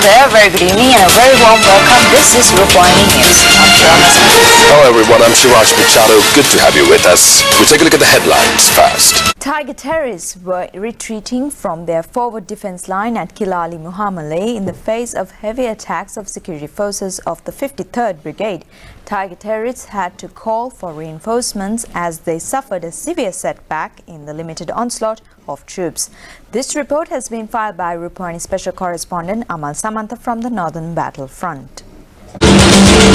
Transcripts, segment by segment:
Hello there, very good evening and a very warm welcome. This is Rupavahini News. I'm Shiraz. Hello everyone, I'm Shiraz Machado. Good to have you with us. We'll take a look at the headlines first. Tiger terrorists were retreating from their forward defense line at Kilali Muhammale in the face of heavy attacks of security forces of the 53rd Brigade. Tiger terrorists had to call for reinforcements as they suffered a severe setback in the limited onslaught of troops. This report has been filed by Rupavahini Special Correspondent Amal Samantha from the Northern Battlefront.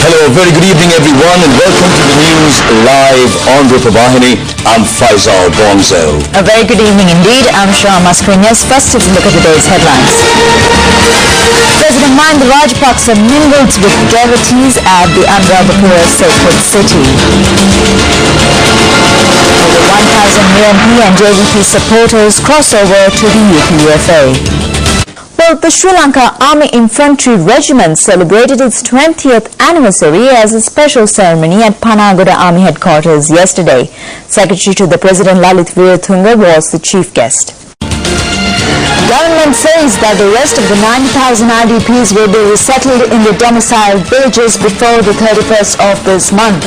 Hello, very good evening everyone and welcome to the news live on Rupavahini. I'm Faisal Bonzo. A very good evening indeed. I'm Shah Mascarenhas. First, let's look at today's headlines. President Mahinda Rajapaksa mingled with devotees at the Anoma sacred city. Over 1,000 UNP and JVP supporters cross over to the UPUFA. Well, the Sri Lanka Army Infantry Regiment celebrated its 20th anniversary as a special ceremony at Panagoda Army Headquarters yesterday. Secretary to the President Lalith Veeratunga was the chief guest. Government says that the rest of the 90,000 IDPs will be resettled in the domiciled villages before the 31st of this month.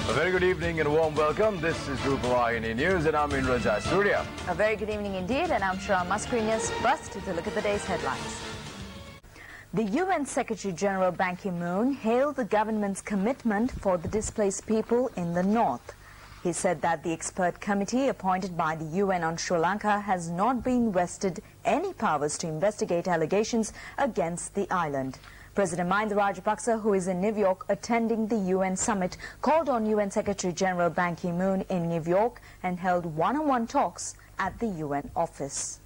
A very good evening and a warm welcome. This is Rupavahini News and I'm in Raja's studio. A very good evening indeed, and I'm Shah Mascarenhas. First, to look at the day's headlines. The UN Secretary General Ban Ki-moon hailed the government's commitment for the displaced people in the north. He said that the expert committee appointed by the UN on Sri Lanka has not been vested any powers to investigate allegations against the island. President Mahinda Rajapaksa, who is in New York attending the UN summit, called on UN Secretary General Ban Ki-moon in New York and held one-on-one talks at the UN office.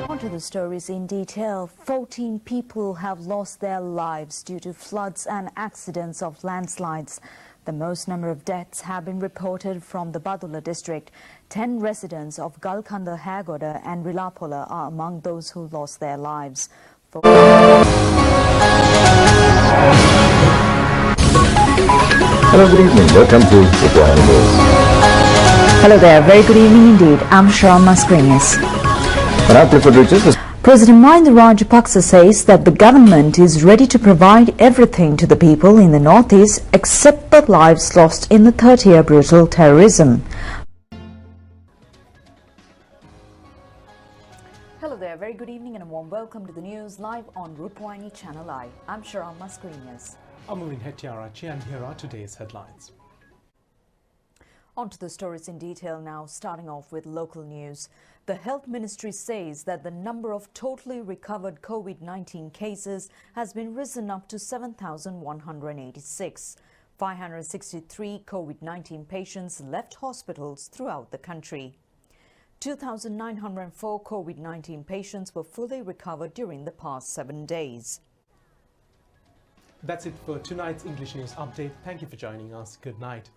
On to the stories in detail. 14 people have lost their lives due to floods and accidents of landslides. The most number of deaths have been reported from the Badula district. 10 residents of Galkanda, Hagoda and Rilapola are among those who lost their lives. Hello, good evening. Welcome to Rupavahini News. Hello there. Very good evening indeed. I'm Shah Mascarenhas. President Mahinda Rajapaksa says that the government is ready to provide everything to the people in the northeast except the lives lost in the 30-year brutal terrorism. Hello there, very good evening and a warm welcome to the news live on Rupavahini Channel I. I'm Shah Mascarenhas. I'm Mulin Hetiarachi and here are today's headlines. On to the stories in detail now, starting off with local news. The Health Ministry says that the number of totally recovered COVID-19 cases has been risen up to 7,186. 563 COVID-19 patients left hospitals throughout the country. 2,904 COVID-19 patients were fully recovered during the past 7 days. That's it for tonight's English News Update. Thank you for joining us. Good night.